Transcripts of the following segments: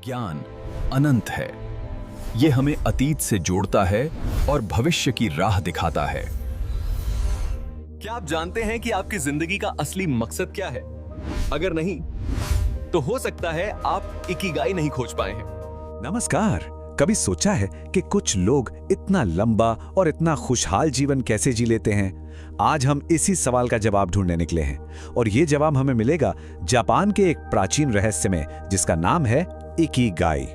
ज्ञान अनंत है। ये हमें अतीत से जोड़ता है और भविष्य की राह दिखाता है। क्या आप जानते हैं कि आपकी जिंदगी का असली मकसद क्या है? अगर नहीं, तो हो सकता है आप इकिगाई नहीं खोज पाए हैं। नमस्कार। कभी सोचा है कि कुछ लोग इतना लंबा और इतना खुशहाल जीवन कैसे जी लेते हैं? आज हम इसी सवाल का जवाब ढूंढने निकले हैं और ये जवाब हमें मिलेगा जापान के एक प्राचीन रहस्य में, जिसका नाम है इकिगाई।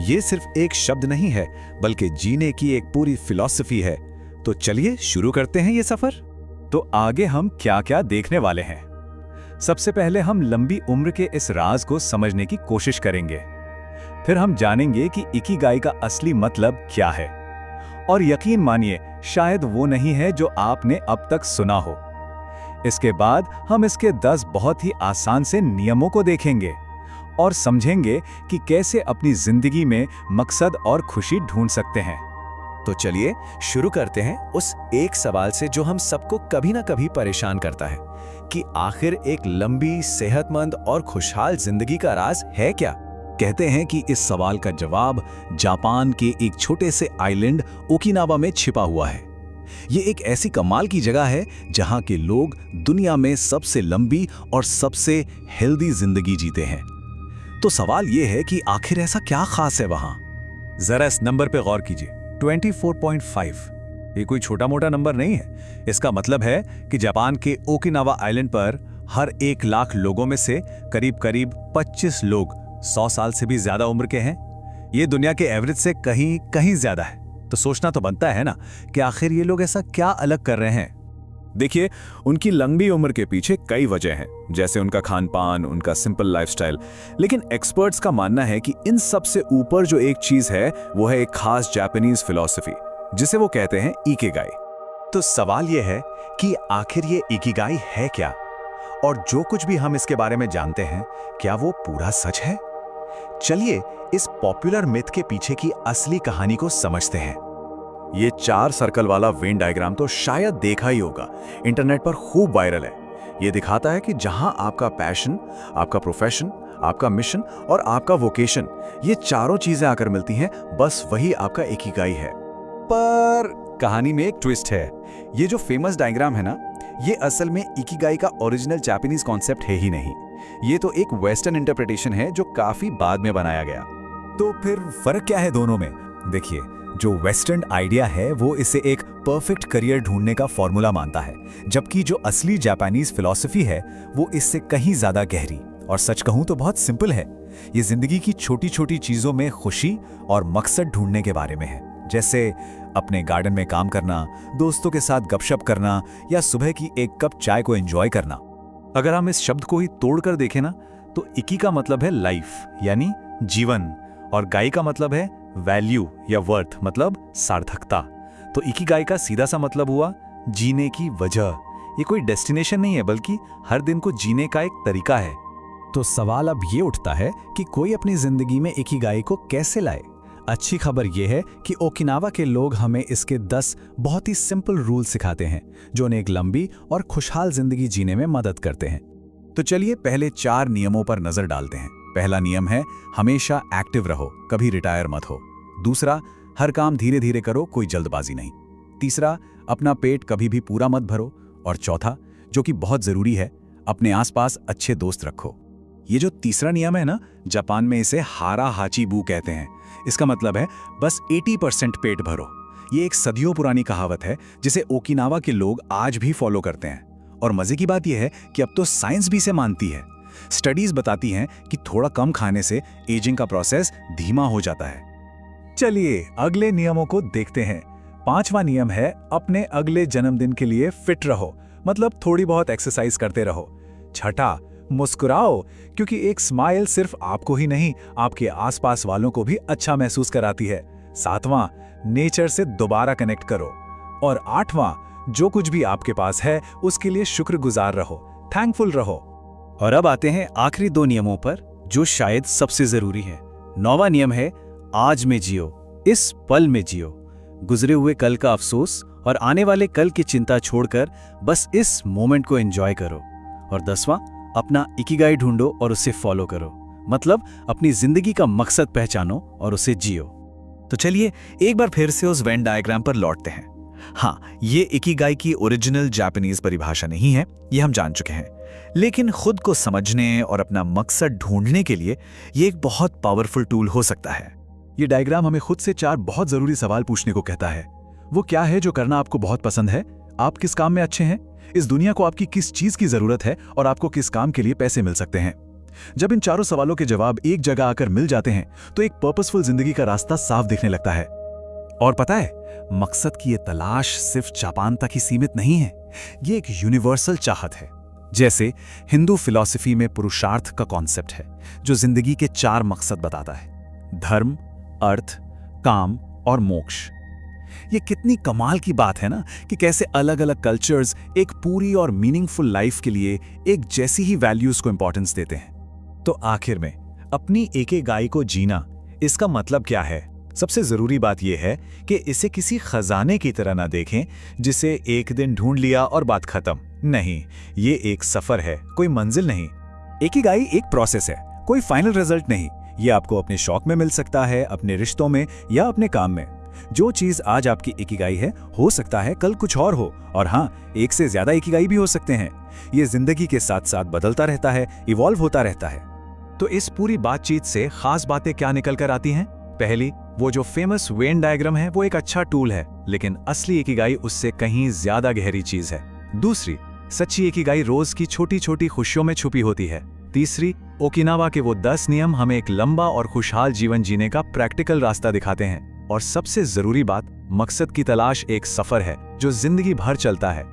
ये सिर्फ एक शब्द नहीं है, बल्कि जीने की एक पूरी फिलॉसफी है। तो चलिए शुरू करते हैं ये सफर। तो आगे हम क्या-क्या देखने वाले हैं? सबसे पहले हम लंबी उम्र के इस राज को समझने की कोशिश करेंगे। फिर हम जानेंगे कि इकिगाई का असली मतलब क्या है। और यकीन मानिए, शायद वो नहीं है जो आपने अब तक सुना हो। इसके बाद हम इसके 10 बहुत ही आसान से नियमों को देखेंगे और समझेंगे कि कैसे अपनी जिंदगी में मकसद और खुशी ढूंढ सकते हैं। तो चलिए शुरू करते हैं उस एक सवाल से जो हम सबको कभी ना कभी परेशान करता है कि आखिर एक लंबी, सेहतमंद और खुशहाल जिंदगी का राज है क्या? कहते हैं कि इस सवाल का जवाब जापान के एक छोटे से आइलैंड ओकिनावा में छिपा हुआ है। ये एक ऐसी कमाल की जगह है जहां के लोग दुनिया में सबसे लंबी और सबसे हेल्दी जिंदगी जीते हैं। तो सवाल ये है कि आखिर ऐसा क्या खास है वहां? जरा इस नंबर पे गौर कीजिए, 24.5। ये कोई छोटा मोटा नंबर नहीं है। इसका मतलब है कि जापान के ओकिनावा आइलैंड पर हर 1 लाख लोगों में से करीब 25 लोग 100 साल से भी ज्यादा उम्र के हैं। ये दुनिया के एवरेज से कहीं ज्यादा है। तो सोचना तो बनता है ना कि आखिर ये लोग ऐसा क्या अलग कर रहे हैं। देखिए, उनकी लंबी उम्र के पीछे कई वजह हैं, जैसे उनका खान पान, उनका सिंपल लाइफस्टाइल। लेकिन एक्सपर्ट्स का मानना है कि इन सब से ऊपर जो एक चीज है वो है एक खास जापानीज फिलॉसफी, जिसे वो कहते हैं इकिगाई। तो सवाल ये है कि आखिर ये इकिगाई है क्या, और जो कुछ भी हम इसके बारे में जानते हैं, क्या वो पूरा सच है? चलिए इस पॉपुलर मिथ के पीछे की असली कहानी को समझते हैं। ये 4 सर्कल वाला वेन डायग्राम तो शायद देखा ही होगा, इंटरनेट पर खूब वायरल है। ये दिखाता है कि जहां आपका पैशन, आपका प्रोफेशन, आपका मिशन और आपका वोकेशन, ये चारों चीजें आकर मिलती हैं, बस वही आपका इकिगाई है। पर कहानी में एक ट्विस्ट है। ये जो फेमस डायग्राम है ना, ये असल में इकिगाई का ओरिजिनल जापानीज कॉन्सेप्ट है ही नहीं। ये तो एक वेस्टर्न इंटरप्रिटेशन है जो काफी बाद में बनाया गया। तो फिर फर्क क्या है दोनों में? देखिए, जो वेस्टर्न आइडिया है वो इसे एक परफेक्ट करियर ढूंढने का फॉर्मूला मानता है, जबकि जो असली जापानीज फिलॉसफी है वो इससे कहीं ज्यादा गहरी और सच कहूं तो बहुत सिंपल है। ये जिंदगी की छोटी छोटी चीजों में खुशी और मकसद ढूंढने के बारे में है, जैसे अपने गार्डन में काम करना, दोस्तों के साथ गपशप करना या सुबह की एक कप चाय को एंजॉय करना। अगर हम इस शब्द को ही तोड़कर देखें ना, तो इकी का मतलब है लाइफ यानी जीवन, और गाई का मतलब है वैल्यू या वर्थ मतलब सार्थकता। तो इकिगाई का सीधा सा मतलब हुआ जीने की वजह। ये कोई डेस्टिनेशन नहीं है, बल्कि हर दिन को जीने का एक तरीका है। तो सवाल अब ये उठता है कि कोई अपनी जिंदगी में इकिगाई को कैसे लाए? अच्छी खबर यह है कि ओकिनावा के लोग हमें इसके 10 बहुत ही सिंपल रूल सिखाते हैं, जो उन्हें एक लंबी और खुशहाल जिंदगी जीने में मदद करते हैं। तो चलिए पहले 4 नियमों पर नजर डालते हैं। पहला नियम है हमेशा एक्टिव रहो, कभी रिटायर मत हो। दूसरा, हर काम धीरे धीरे करो, कोई जल्दबाजी नहीं। तीसरा, अपना पेट कभी भी पूरा मत भरो। और चौथा, जो कि बहुत जरूरी है, अपने आसपास अच्छे दोस्त रखो। ये जो तीसरा नियम है ना, जापान में इसे हारा हाची बू कहते हैं। इसका मतलब है बस 80% पेट भरो। ये एक सदियों पुरानी कहावत है जिसे ओकिनावा के लोग आज भी फॉलो करते हैं। और मजे की बात यह है कि अब तो साइंस भी इसे मानती है। स्टडीज बताती हैं कि थोड़ा कम खाने से एजिंग का प्रोसेस धीमा हो जाता है। चलिए अगले नियमों को देखते हैं। 5वां नियम है अपने अगले जन्मदिन के लिए फिट रहो, मतलब थोड़ी बहुत एक्सरसाइज करते रहो। छठा, मुस्कुराओ, क्योंकि एक स्माइल सिर्फ आपको ही नहीं, आपके आसपास वालों को भी अच्छा महसूस कराती है। 7वां, नेचर से दोबारा कनेक्ट करो। और 8वां, जो कुछ भी आपके पास है उसके लिए शुक्रगुजार रहो, थैंकफुल रहो। और अब आते हैं आखिरी 2 नियमों पर, जो शायद सबसे जरूरी है। 9वां नियम है आज में जियो, इस पल में जियो। गुजरे हुए कल का अफसोस और आने वाले कल की चिंता छोड़कर बस इस मोमेंट को एंजॉय करो। और 10वां, अपना इकिगाई ढूंढो और उसे फॉलो करो। मतलब अपनी जिंदगी का मकसद पहचानो और उसे जियो। तो चलिए एक बार फिर से उस वेन डायग्राम पर लौटते हैं। हाँ, ये इकिगाई की ओरिजिनल जापानीज परिभाषा नहीं है, ये हम जान चुके हैं, लेकिन खुद को समझने और अपना मकसद ढूंढने के लिए ये एक बहुत पावरफुल टूल हो सकता है। ये डायग्राम हमें खुद से 4 बहुत जरूरी सवाल पूछने को कहता है। वो क्या है जो करना आपको बहुत पसंद है? आप किस काम में अच्छे हैं? इस दुनिया को आपकी किस चीज की जरूरत है और आपको किस काम के लिए पैसे मिल सकते हैं? जब इन चारों सवालों के जवाब एक जगह आकर मिल जाते हैं तो एक पर्पसफुल जिंदगी का रास्ता साफ दिखने लगता है। और पता है, मकसद की ये तलाश सिर्फ जापान तक ही सीमित नहीं है, ये एक यूनिवर्सल चाहत है। जैसे हिंदू फिलॉसफी में पुरुषार्थ का कॉन्सेप्ट है जो जिंदगी के 4 मकसद बताता है: धर्म, अर्थ, काम और मोक्ष। ये कितनी कमाल की बात है ना कि कैसे अलग अलग कल्चर्स एक पूरी और मीनिंगफुल लाइफ के लिए एक जैसी ही वैल्यूज को इंपॉर्टेंस देते हैं। तो आखिर में अपनी इकिगाई को जीना, इसका मतलब क्या है? सबसे जरूरी बात यह है कि इसे किसी खजाने की तरह ना देखें जिसे एक दिन ढूंढ लिया और बात खत्म। नहीं, ये एक सफर है, कोई मंजिल नहीं। इकिगाई एक प्रोसेस है, कोई फाइनल रिजल्ट नहीं। ये आपको अपने शौक में मिल सकता है, अपने रिश्तों में या अपने काम में। जो चीज आज आपकी इकिगाई है, हो सकता है कल कुछ और हो, और हाँ, एक से ज्यादा इकिगाई भी हो सकते हैं। ये जिंदगी के साथ साथ बदलता रहता है, इवॉल्व होता रहता है। तो इस पूरी बातचीत से खास बातें क्या निकल कर आती हैं? पहली, वो जो फेमस वेन डायग्राम है वो एक अच्छा टूल है, लेकिन असली इकिगाई उससे कहीं ज्यादा गहरी चीज है। दूसरी, सच्ची इकिगाई रोज की छोटी छोटी खुशियों में छुपी होती है। तीसरी, ओकिनावा के वो 10 नियम हमें एक लंबा और खुशहाल जीवन जीने का प्रैक्टिकल रास्ता दिखाते हैं। और सबसे जरूरी बात, मकसद की तलाश एक सफर है जो जिंदगी भर चलता है।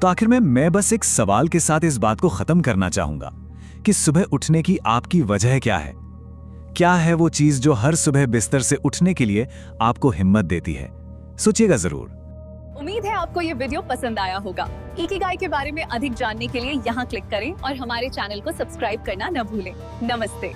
तो आखिर में मैं बस एक सवाल के साथ इस बात को खत्म करना चाहूंगा कि सुबह उठने की आपकी वजह क्या है? क्या है वो चीज जो हर सुबह बिस्तर से उठने के लिए आपको हिम्मत देती है? सोचिएगा जरूर। उम्मीद है आपको ये वीडियो पसंद आया होगा। इकिगाई के बारे में अधिक जानने के लिए यहाँ क्लिक करें और हमारे चैनल को सब्सक्राइब करना न भूलें। नमस्ते।